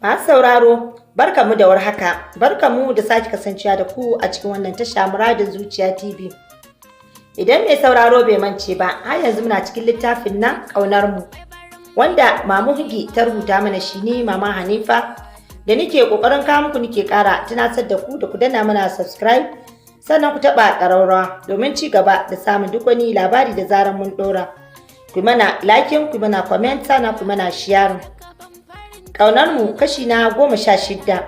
Masu sauraro, barkamu da warhaka, barkamu da sake kasancewa da ku a cikin wannan tasha muradin zuciya TV. Idan mai sauraro bai mance ba, har yanzu muna cikin littafin nan ƙaunar mu, wanda Mamu Higi ta rubuta mana shi ne Mama Hanifa, da nike ƙoƙarin kawo muku nike ƙara tunasar da ku danna mana subscribe, sannan ku taɓa ƙararrawa domin ci gaba da samun duk wani labari da zarar mun ɗora. Ku mana liking, ku mana comment, sannan ku mana sharing. Ƙaunarmu kashi na 16.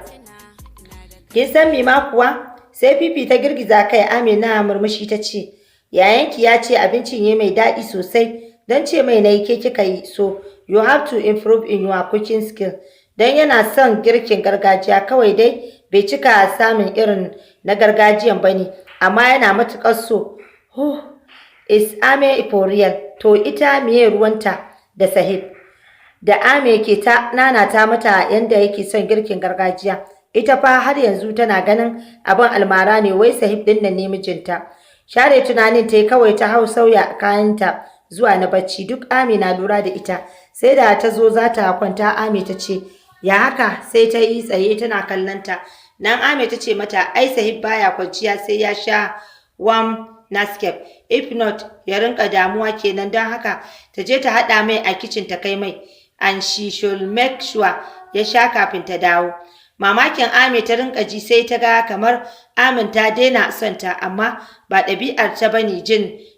Kin san me ma kuwa? Sai Fifi ta girgiza kai. Amina murmushi ta ce, yayanki ya ce abincin ya mai daɗi sosai, don ce mai nayi ke kika yi, so you have to improve in your cooking skill. Don yana son girkin gargajiya, kawai dai bai cika samun irin na gargajiyan ba ne, amma yana matuƙar so. Is Ame for real? To ita miye ruwanta da Sahib? Da Ame ke ta nanata mata yanda yake son girkin gargajiya, ita fa har yanzu tana ganin abin almara ne, wai Sahib din nan ne mijinta. Share tunanin ta kawai ta hau sauya kayanta zuwa na bacci. Duk Ame na lura da ita, sai da ta zo za ta kwanta Ame ta ce, ya haka? Sai ta yi tsaye tana kallonta. Nan Ame ta ce mata, ai Sahib baya kwanciya sai ya sha warm Nescafe, if not ya rinka damuwa kenan, don haka ta je ta haɗa mai a kicin ta kai mai, and she should make sure ya sha kafin ta dawo. Mamakin Ame ta rinka ji, sai ta ga kamar Amin ta daina son ta, amma ba ɗabi'ar ta bane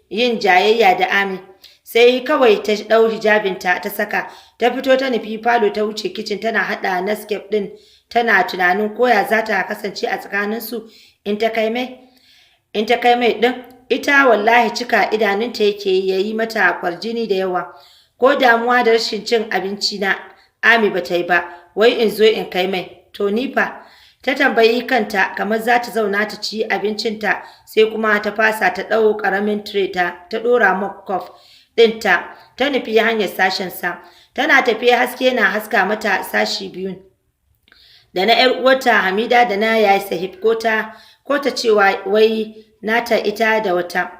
yin jayayya da Ame. Sai kawai ta ɗau hijabinta ta saka, ta fito ta nufi falo, ta wuce kicin tana haɗa Nescafe ɗin, tana tunanin koya za ta kasance a tsakaninsu in ta kai mai ɗin. Ita wallahi cika idanunta yake yi mata kwarjini da yawa. Ko damuwa da rashin cin abinci na Ami ba ta yi ba, wai in zo in kai mai. To ni fa? Ta tambayi kanta kamar za ta zauna ta ci abincinta, sai kuma ta fasa, ta ɗau ƙaramin tire ta ɗora mokkof ɗinta, ta nufi hanyar sashensa. Tana tafiya haske na haska mata sashi biyun, da na ‘yar uwarta Hamida da na yayi Sahib, ko ta cewa wai nata ita da wata.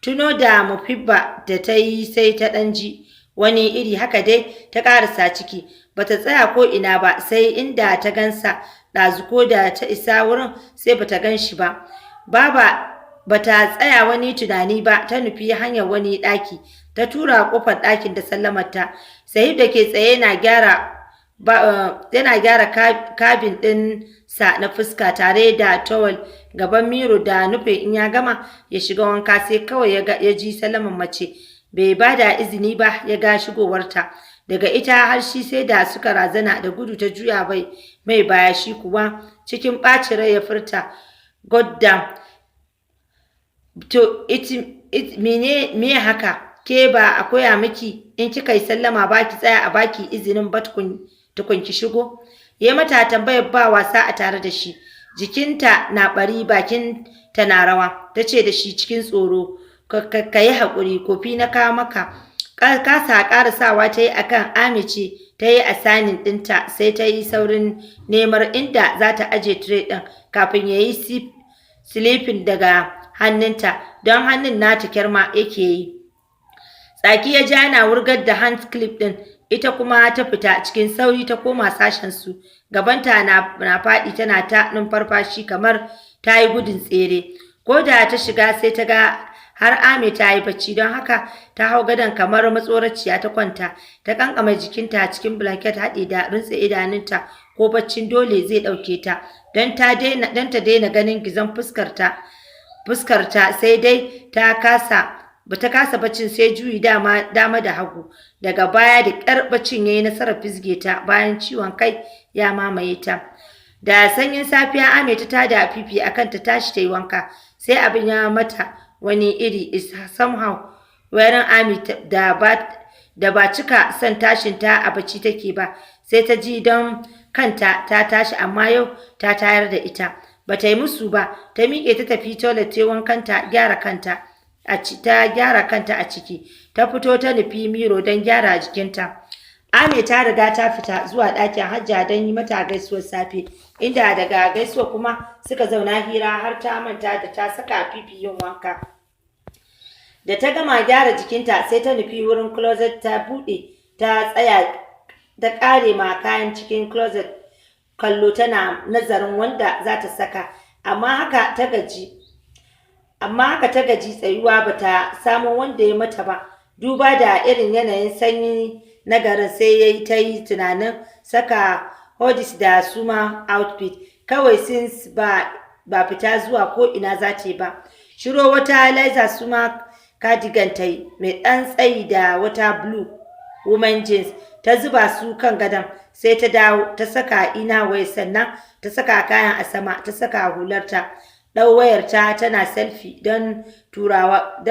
Tuno da Mufibba da ta yi sai ta ɗan ji wani iri haka dai ta ƙarasa ciki. Bata tsaya ko ina ba, sai inda ta gansa ɗazu, ko da ta isa wurin sai bata gan shi ba. Bata tsaya wani tunani ba, ta nufi hanyar wani ɗaki, ta tura ƙofar ɗakin da sallamarta. Sahib da ke tsaye yana gyara kabin ɗinsa na fuska tare da towel gaban miro, da nufin in ya gama ya shiga wanka, sai kawai ya ji sallaman mace. Bai ba da izini ba, ya ga shigowarta. Daga ita har shi sai da suka razana, da gudu ta juya mai baya. Shi kuwa cikin ɓacin rai ya furta, God damn, to me haka? Ke ba a koya miki in kika yi sallama ba ki tsaya a baki izinin ba tukun ki shigo? Ya mata tambayar ba wasa a tare da shi. Jikinta na ɓari, bakin ta na rawa. Ta ce da shi cikin tsoro, ka yi haƙuri, kofi na kawo maka. Kasa ƙarasawa ta yi akan Ame ce ta yi asanin ɗinta, sai ta yi saurin neman inda za ta aje tire ɗin kafin ya yi silifin daga hannunta, don hannun nata kyarma yake yi. Tsaki ya ja, yana wurgar da hand clip ɗin. Ita kuma ta fita cikin sauri, ta koma sashensu. Gabanta na faɗi, tana ta numfarfashi kamar ta yi gudun tsere. Ko da ta shiga sai ta ga har Ame ta yi bacci, don haka ta hau gadon kamar matsoraciya ta kwanta, ta kankama jikinta cikin blanket haɗe da rintse idanunta, ko baccin dole zai ɗauke ta, don ta daina ganin gizon fuskarta, sai dai ta kasa baccin, sai juyi dama da hagu. Daga baya da ƙyar baccin ya yi nasarar fizge ta, bayan ciwon kai ya mamaye ta. Da sanyin safiya Ame ta tada Fifi akan ta tashi ta yi wanka, sai abin ya mata wani iri. Is somehow wearing Ame da ba cika son tashin ta a bacci take ba, sai ta ji don kanta ta tashi, amma yau ta tayar da ita. Bata yi musu ba, ta miƙe ta tafi toilet, ta wankanta, ta gyara kanta a ciki, ta fito ta nufi miro don gyara jikinta. Ame ta riga ta fita zuwa ɗakin Hajja don yi mata gaisuwar safe, inda daga gaisuwa kuma suka zauna hira har ta manta da ta saka Fifi yin wanka. Da ta gama gyara jikinta, sai ta nufi wurin closet, ta buɗe, ta tsaya da ƙare ma kayan cikin closet kallo tana nazarin wanda za ta saka, amma haka ta gaji tsayuwa ba ta samo wanda ya mata ba. Duba da irin yanayin sanyi na garin sai ya yi ta yi tunanin saka hodis da suma outfit kawai since ba fita zuwa ko ina za ta yi ba. Shiro wata Liza suma cardigan ta yi mai ɗan tsayi da wata blue woman jeans ta zuba su kan gadon, sai ta dawo ta saka ina waya, sannan ta saka kayan a sama, ta saka hularta, ɗau wayarta tana selfie don turawa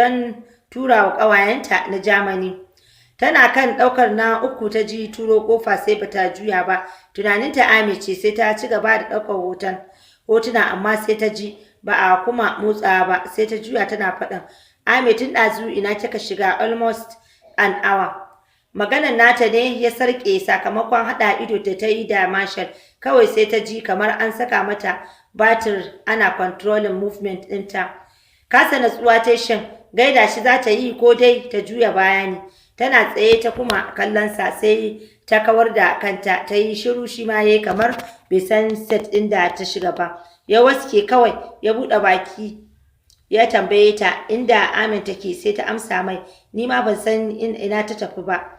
ƙawayenta na Germany. Tana kan ɗaukar na uku ta ji turo ƙofa sai bata juya ba. Tunaninta Ame ce, sai ta ci gaba da ɗaukar hotuna amma sai ta ji ba a kuma motsawa ba, sai ta juya tana faɗin, Ame tun ɗazu ina kika shiga almost an hour. Maganar nata ne ya sarƙe sakamakon haɗa ido da ta yi da Marshall. Kawai sai ta ji kamar an saka mata batir ana controlling movement ɗinta. Kasa natsuwa ta shin gaida shi za ta yi ko dai ta juya baya ne. Tana tsaye ta kuma kallonsa sai ta kawar da kanta ta yi shiru, shi ma yayi kamar bai san set ɗin da ta shiga ba. Ya waske kawai ya buɗe baki ya tambaye ta inda Amin take, sai ta amsa mai, ni ma ban san ina ta tafi ba.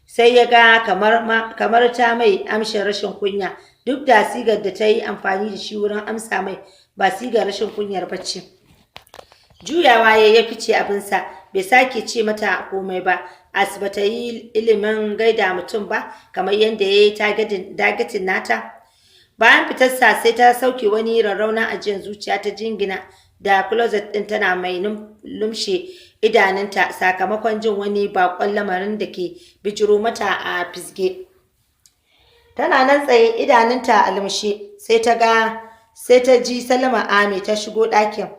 Sai ya ga kamar ta mai amshin rashin kunya, duk da sigar da ta yi amfani da shi wurin amsa mai ba sigar rashin kunyar bacci. Juyawa ya fice abinsa, bai sake ce mata komai ba, as ba ta yi ilimin gaida mutum ba kamar yadda ya yi dagatin nata. Bayan fitarsa sai ta sauke wani rarraunan ajiyar zuciya ta jingina da closet ɗin tana mai lumshe idanunta sakamakon jin wani bakon lamarin da ke bijiro mata a fisge. Tana nan tsaye idanunta a lumshe sai ta ji Salma Ame ta shigo ɗakin.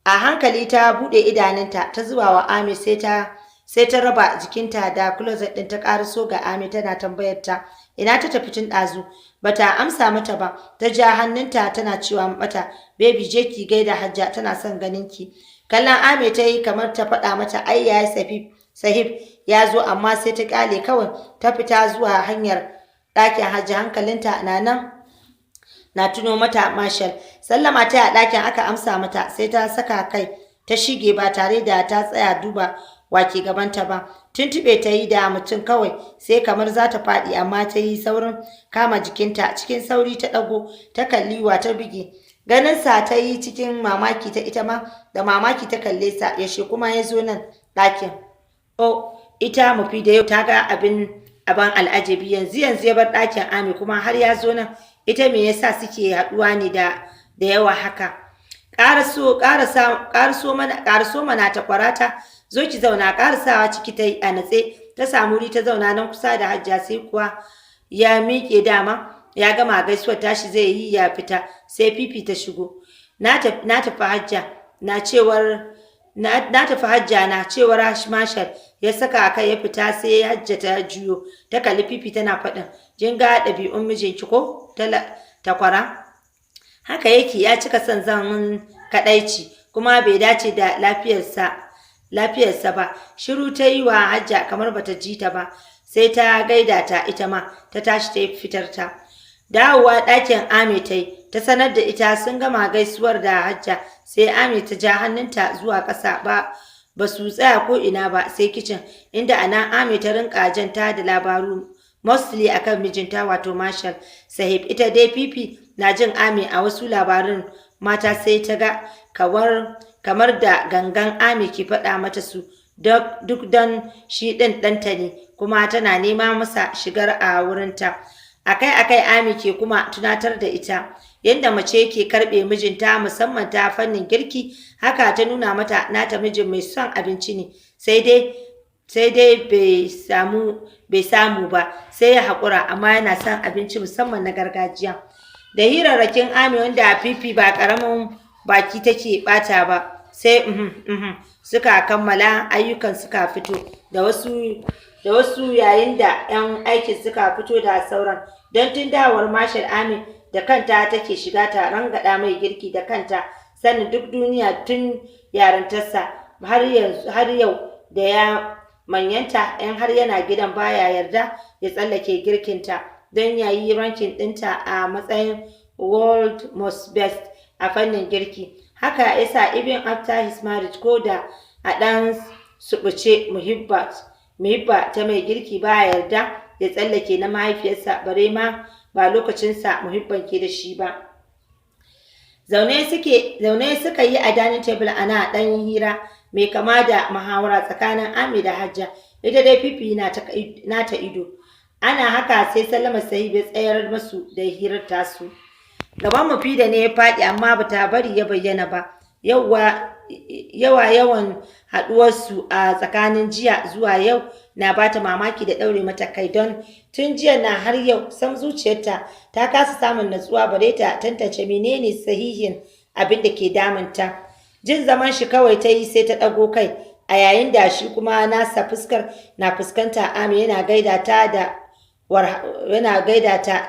A hankali ta buɗe idanunta ta zuba wa Ame sai ta raba jikinta da closet ɗin ta ƙaraso ga Ame tana tambayar ta ina ta tafi tun ɗazu. Bata amsa mata ba, ta ja hannunta tana cewa mata, baby je ki gaida Hajja tana son ganin ki. Kallon Ame ta yi kamar ta faɗa mata ai yayi Sahib ya zo, amma sai ta ƙyale kawai ta fita zuwa hanyar ɗakin Hajja. Hankalinta na tuno mata Marshall. Sallama ta a ɗakin aka amsa mata, sai ta saka kai ta shige ba tare da ta tsaya duba wake gabanta ba. Tuntuɓe ta yi da mutum kawai, sai kamar za ta faɗi amma ta yi saurin kama jikinta. Cikin sauri ta ɗago ta kalli wa ta buge. Ganinsa ta yi cikin mamaki, ta ita ma da mamaki ta kalle sa. Yaushe kuma ya zo nan ɗakin? Oh, ita Mufida yau ta ga abin al'ajabi, yanzu ya bar ɗakin Ame kuma har ya zo nan. Ita me yasa suke haɗuwa ne da yawa haka? Ƙaraso mana ta kwarata, zo ki zauna. Ƙarasawa ciki ta yi a natse, ta samu wuri ta zauna nan kusa da Hajja, sai kuwa ya miƙe dama ya gama gaisuwar tashi zai yi ya fita, sai Fifi ta shigo. Na tafi Hajja na cewar Marshall ya saka kai ya fita, sai Hajja ta juyo ta kalli Fifi tana faɗin, kin ga ɗabi'un mijinki ko ta kwara? Haka yake, ya cika son zaman kaɗaici kuma bai dace da lafiyarsa ba. Shiru ta yi wa Hajja kamar bata ji ta ba, sai ta gaida ta ita ma ta tashi ta yi fitar ta. Dawowa ɗakin Ame ta yi, ta sanar da ita sun gama gaisuwar da Hajja, sai Ame ta ja hannunta zuwa ƙasa ba su tsaya ko ina ba sai kicin, inda ana Ame ta rinka janta da labaru mostly akan mijinta wato Marshall Sahib. Ita dai Fifi na jin Ame a wasu labarin mata sai ta ga kamar da gangan Ame ke faɗa mata su, duk don shi ɗin ɗanta ne kuma tana nema masa shigar a wurinta. Akai-akai Ame ke kuma tunatar da ita yadda mace ke karɓe mijinta, musamman ta fannin girki. Haka ta nuna mata nata mijin mai son abinci ne, sai dai bai samu ba, sai ya haƙura, amma yana son abinci musamman na gargajiya. Da hirarrakin Ame wanda Fifi ba ƙaramin baki take ɓata ba, sai suka kammala ayyukan suka fito da wasu yayin da 'yan aikin suka fito da sauran. Don tun dawowar Marshall, Ame da kanta take shiga ta rangada mai girki da kanta, sanin duk duniya tun yarintarsa har yau da ya manyanta, 'yan har yana gidan baya yarda ya tsallake girkinta. don yayi ranking ɗinta a matsayin world most best a fannin girki. Haka yasa even after his marriage ko da a ɗan suɓuce muhibba ta mai girki ba yarda ya tsallake na mahaifiyarsa bare ma ba lokacinsa muhibban ke da shi ba. Zaune suka yi a dining table ana ɗan hira mai kama da muhawara tsakanin Ami da Hajja. Ita dai Fifi na ta ido. Ana haka sai Sallama Sahib ya tsayar masu da hirar tasu. Gaban Mufida ne ya faɗi amma bata bari ya bayyana ba. Yawan haɗuwarsu a tsakanin jiya zuwa yau na bata mamaki da ɗaure mata kai don tun jiya na har yau sam zuciyarta ta kasa samun natsuwa bare ta tantance menene sahihin abin da ke damunta. Jin zaman shi kawai ta yi sai ta ɗago kai a yayin da shi kuma nasa fuskar na fuskanta Ami yana gaida ta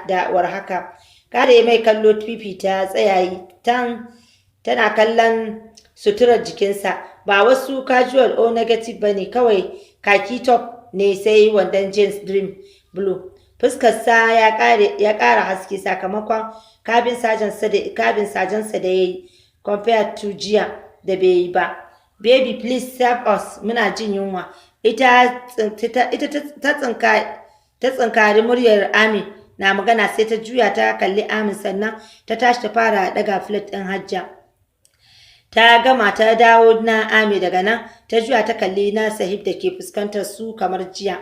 da warhaka. Kare mai kallo Fifi ta tsayayi tana kallon suturar jikinsa ba wasu casual or negative bane kawai kaki top ne sai wandon jeans dream blue. Fuskarsa ya ƙara haske sakamakon kabin sajensa da ya yi compared to jiya da bai yi ba. Baby please serve us muna jin yunwa. Ita ta tsinkari muryar Ami na magana sai ta juya ta kalli Amin sannan ta tashi ta fara daga plate ɗin Hajja. Ta gama ta dawo na Ami daga nan ta juya ta kalli na Sahib da ke fuskantar su kamar jiya.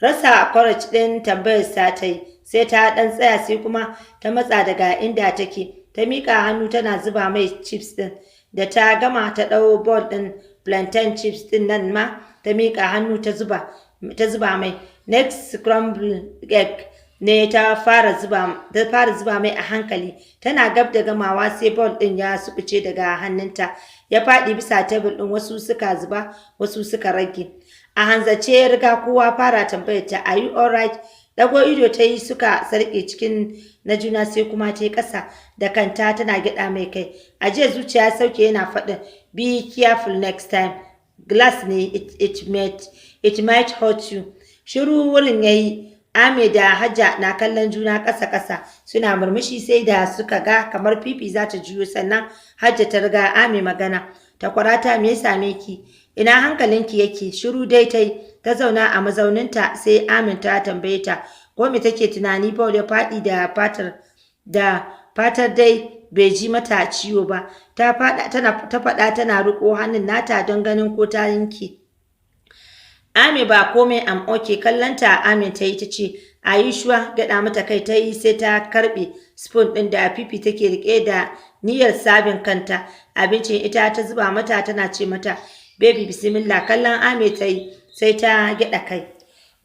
Rasa courage ɗin tambayar sa ta yi sai ta ɗan tsaya sai kuma ta matsa daga inda take ta miƙa hannu tana zuba mai chips ɗin da ta gama ta ɗau bowl ɗin plantain chips ɗin nan ma ta miƙa hannu ta zuba mai. Next scrambled egg ne ta fara zuba mai a hankali tana gab da gamawa sai bowl ɗin ya subuce daga hannunta ya faɗi bisa tebul ɗin wasu suka zuba wasu suka rage. A hanzace ya riga kowa fara tambayar ta are you alright? Dago ido ta yi suka sarƙe cikin na juna sai kuma ta yi ƙasa da kanta tana gyaɗa mai kai. A jiya zuciya sauke yana faɗin be careful next time. Glass ne it might hurt you. Shiru wurin yayi. Ame da Hajja na kallon juna ƙasa-ƙasa suna murmushi sai da suka ga kamar Fifi za ta juyo sannan Hajja ta riga Ame magana. Takwarata me ya same ki? Ina hankalinki yake? Shiru dai ta zauna a mazauninta sai Amin ta tambaye ta ko me take tunani Paul ya faɗi da fatar dai bai ji mata ciwo ba. Ta faɗa tana riƙo hannun nata don ganin ko ta yanke. Ami ba komai am okay kallanta Amin ta yi ta ce Aisha gaɗa mata kai ta yi sai ta karɓe spoon ɗin da Fifi take riƙe da niyyar sabin kanta abincin ita ta zuba mata tana ce mata baby bismillah kallon Ami ta yi sai ta gyaɗa kai.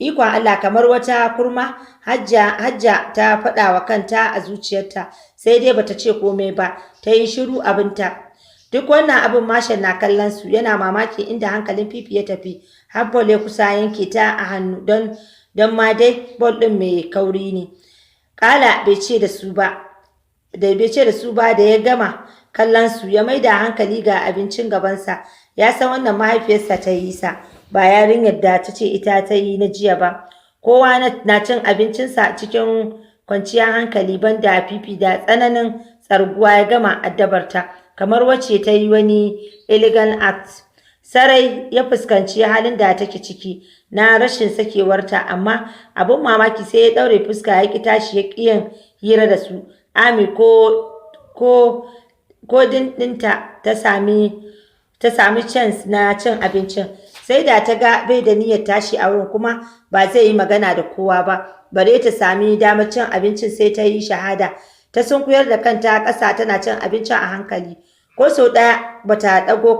Ikon Allah kamar wata kurma Hajja ta faɗa wa kanta a zuciyarta sai dai bata ce komai ba ta yi shiru abinta. Duk wannan abin Marshal na kallon su yana mamaki inda hankalin Fifi ya tafi. Har bol ya kusa yanke ta a hannu don ma dai bol ɗin mai kauri ne. Kala bai ce da su ba da ya gama kallon su ya maida hankali ga abincin gabansa. Ya san wannan mahaifiyarsa ta yi sa ba yarinyar da ta ce ita ta yi na jiya ba. Kowa na cin abincinsa cikin kwanciyar hankali banda Fifi da tsananin tsarguwa ya gama addabarta kamar wacce ta yi wani illegal act. Sarai ya fuskanci halin da take ciki na rashin sakewarta amma abin mamaki sai ya ɗaure fuska ya ƙi tashi ya ƙi yin hira da su. Ami ko ɗinta ta sami chance na cin abincin sai da ta ga bai da niyyar tashi a wurin kuma ba zai yi magana da kowa ba bare ta sami damar cin abincin sai ta yi shahada ta sunkuyar da kanta ƙasa tana cin abincin a hankali. Ko sau ɗaya bata ɗago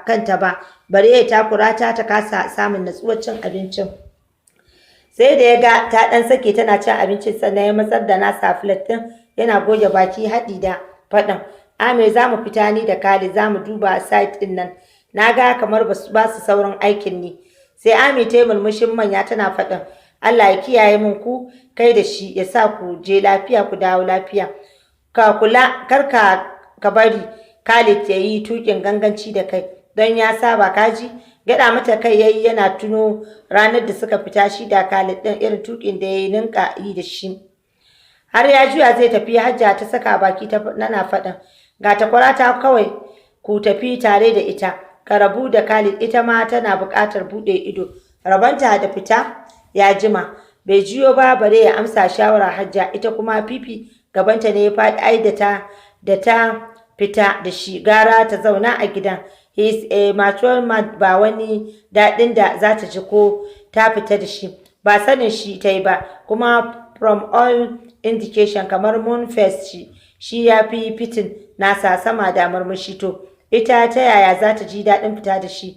kanta ba bare ya takura ta kasa samun natsuwar cin abincin. Sai da ya ga ta ɗan sake tana cin abincin sannan ya matsar da nasa filet ɗin yana goge baki haɗi da faɗin Ame za mu fita ni da Kali za mu duba site ɗin nan. Na ga kamar ba su sauran aikin ne. Sai Ame ta yi murmushin manya tana faɗin Allah ya kiyaye min ku kai da shi ya sa ku je lafiya ku dawo lafiya. Ka kula kar ka bari Khalid ya yi tukin ganganci da kai don ya saba kaji. Gyaɗa mata kai yayi yana tuno ranar da suka fita shi da Khalid ɗin irin tuƙin da ya ninka yi da shi. Har ya juya zai tafi Hajja ta saka baki nana faɗin ga takwara ta kawai ku tafi tare da ita. Ka rabu da Khalid ita ma tana buƙatar buɗe ido. Rabonta da fita ya jima. Bai jiyo ba bare ya amsa shawara Hajja ita kuma Fifi gabanta ne ya faɗi ai da ta fita da shi gara ta zauna a gidan. He is a mature man ba wani daɗin da za ta ji ko ta fita da shi. Ba sanin shi ta yi ba kuma from all indication kamar Moonfest shi ya fi fitin nasa sama da murmushi to ita ta yaya za ta ji daɗin fita da shi.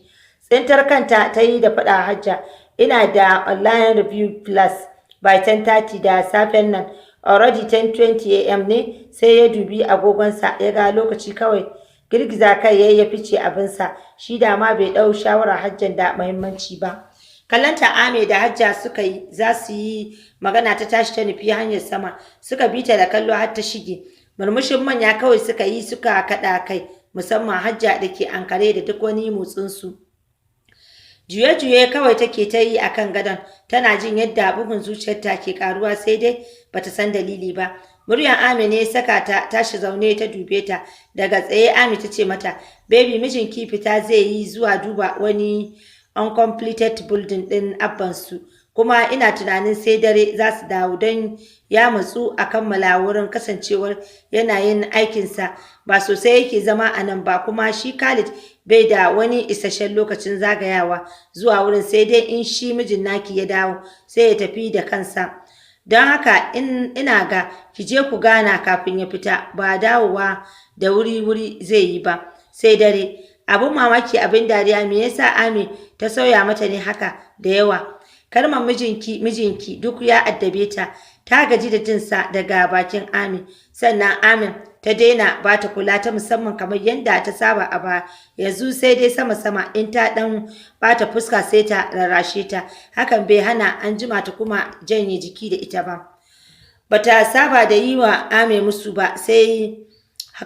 Tsintar kanta ta yi da faɗa Hajja ina da online review class by 10:30 da safen nan already 10:20 am ne sai ya dubi agogonsa ya ga lokaci kawai girgiza kai yayi ya fice abinsa shi da ma bai ɗau shawara Hajjan da muhimmanci ba. Kallanta Ame da Hajja suka yi za su yi magana ta tashi ta nufi hanyar sama suka bi ta da kallo har ta shige. Murmushin manya kawai suka yi suka kaɗa kai musamman Hajja da ke ankare da duk wani motsinsu. Juye-juye kawai take ta yi a kan gadon tana jin yadda bugun zuciyarta ke karuwa sai dai bata san dalili ba. Muryar Ame ne saka ta tashi zaune ta dube ta daga tsaye. Ame ta ce mata baby mijinki fita zai yi zuwa duba wani uncompleted building ɗin abbansu kuma ina tunanin sai dare za su dawo don ya matsu a kammala wurin kasancewar yanayin aikinsa ba sosai yake zama a nan ba kuma shi Khalid bai da wani isasshen lokacin zagayawa zuwa wurin sai dai in shi mijin naki ya dawo sai ya tafi da kansa. Don haka ina ga ki je ku gana kafin ya fita ba dawowa da wuri zai yi ba sai dare. Abin mamaki abin dariya me yasa Ame ta sauya mata ne haka da yawa. Kalmar mijinki duk ya addabe ta. Ta gaji da jinsa daga bakin Ame. Sannan Ame ta daina ba ta kula ta musamman kamar yadda ta saba a baya. Yanzu sai dai sama-sama in ta dan bata fuska sai ta rarrashe ta. Hakan bai hana an jima ta kuma janye jiki da ita ba. Bata saba da yi wa Ame musu ba sai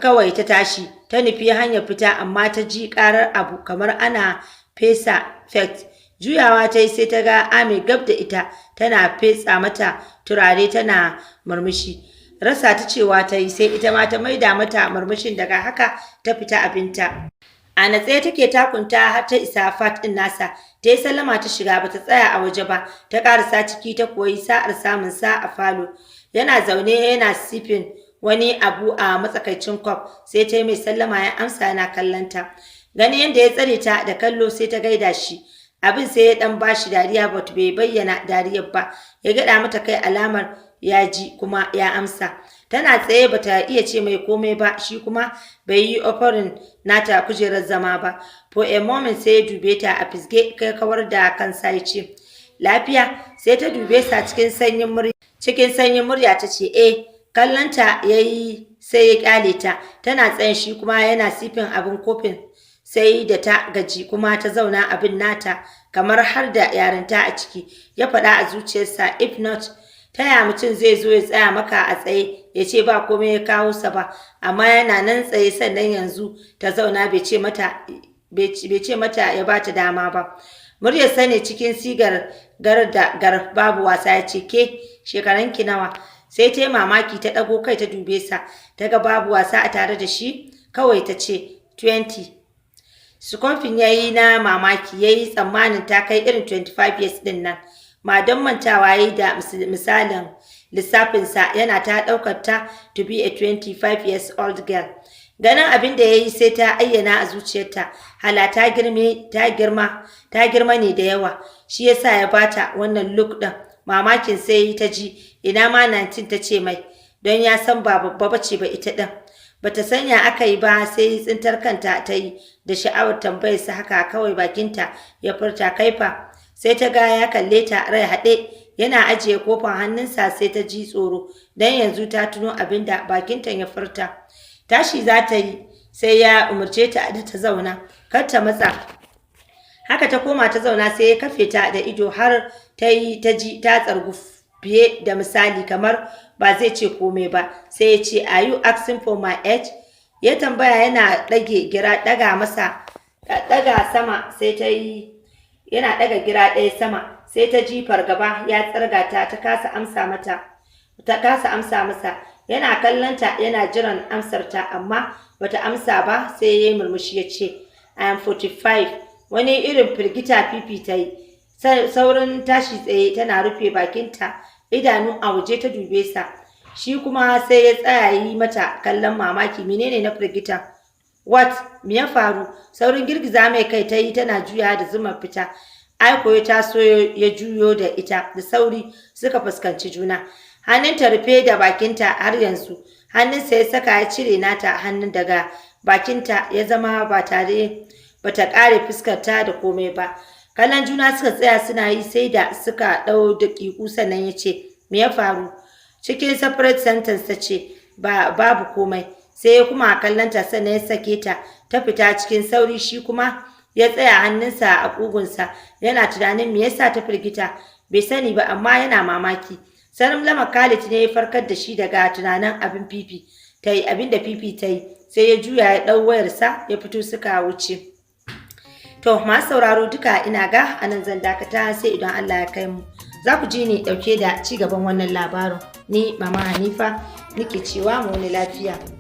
kawai ta tashi ta nufi hanyar fita amma ta ji karar abu kamar ana fesa fet. Juyawa ta yi sai ta ga Ame gab da ita tana fetsa mata turare tana murmushi. Rasa ta cewa ta yi sai ita ma ta maida mata murmushin daga haka ta fita abinta. A natsaye take takunta har ta isa fat ɗin nasa. Ta yi sallama ta shiga ba ta tsaya a waje ba. Ta karasa ciki ta koyi sa'ar samun sa a falo. Yana zaune yana sifin wani abu a matsakaicin kwaf sai ta yi mai sallama ya amsa yana kallonta. Gani yadda ya tsare ta da kallo sai ta gaida shi. Abin sai ya dan bashi dariya but bai bayyana dariyar ba. Ya gada mata kai alamar ya ji kuma ya amsa. Tana tsaye bata iya ce mai komai ba shi kuma bai yi offering nata kujerar zama ba. For a moment sai ya dube ta a fisge kai kawar da kansa ya ce lafiya sai ta dube sa cikin sanyin murya ta ce kallonta ya yi sai ya kyale ta tana tsayin shi kuma yana sifin abin kofin sai da ta gaji kuma ta zauna abin nata kamar har da yarinta a ciki. Ya faɗa a zuciyarsa if not taya mutum zai zo ya tsaya maka a tsaye ya ce ba komai ya kawo sa ba amma yana nan tsaye sannan yanzu ta zauna bai ce mata ya bata dama ba. Muryar sane cikin sigar gar babu wasa ya ce ke shekaranki nawa? Sai ta yi mamaki ta ɗago kai ta dube sa ta ga babu wasa a tare da shi kawai ta ce 20. Sukofin ya yi na mamaki ya yi tsammanin ta kai irin 25 years ɗin nan. Ma don mantawa ya yi da misalin lissafinsa yana ta ɗaukar ta to be a 25 years old girl. Ganin abin da ya yi sai ta ayyana a zuciyarta hala ta girma ne da yawa shi yasa ya bata wannan look ɗin. Mamakin sai ta ji ina ma 19 ta ce mai don ya san ba babba bace ba ita ɗin. Bata sanya aka yi ba sai tsintar kanta ta yi da sha'awar tambayar sa haka kawai bakinta ya furta kaifa. Sai ta ga ya kalle ta rai haɗe yana ajiye kofin hannunsa sai ta ji tsoro don yanzu ta tuno abin da bakinta ya furta. Tashi za ta yi sai ya umarce ta da ta zauna kar ta matsa. Haka ta koma ta zauna sai ya kafe ta da ido har ta ji ta tsargu fiye da misali kamar ba zai ce komai ba sai ya ce are you asking for my age? Ya tambaya yana ɗaga masa ɗaga sama sai ta yi yana ɗaga gira ɗaya sama sai ta ji fargaba ya tsarga ta kasa amsa masa. Yana kallonta yana jiran amsarta amma bata amsa ba sai ya yi murmushi ya ce I am 45. Wani irin firgita Fifi ta yi. Saurin tashi tsaye tana rufe bakinta, idanu a waje ta dube sa. Shi kuma sai ya tsaya yi mata kallon mamaki. Menene na firgita? What? Me ya faru? Saurin girgiza mai kai ta yi tana juya da zuma fita. Aiko ya taso ya juyo da ita da sauri suka fuskanci juna. Hannunta rufe da bakinta har yanzu. Hannunsa ya saka ya cire nata hannun daga bakinta ya zama bata kare fuskarta da komai ba. Kallon juna suka tsaya suna yi sai da suka ɗau daƙiƙu sannan ya ce, me ya faru? Cikin separate sentence ta ce, babu komai. Sai ya kuma kallonta sannan ya sake ta fita cikin sauri shi kuma ya tsaya hannunsa a ƙugunsa yana tunanin me yasa ta firgita. Bai sani ba amma yana mamaki. Sanin Lama Khalid ne ya farkar da shi daga tunanin abin da Fifi ta yi. Sai ya juya ya ɗau wayarsa ya fito suka wuce. To masu sauraro duka ina ga anan zan dakata sai idan Allah ya kai mu. Za ku ji ni ɗauke da ci gaban wannan labarin. Ni Mama Hanifa nake cewa mu wani lafiya.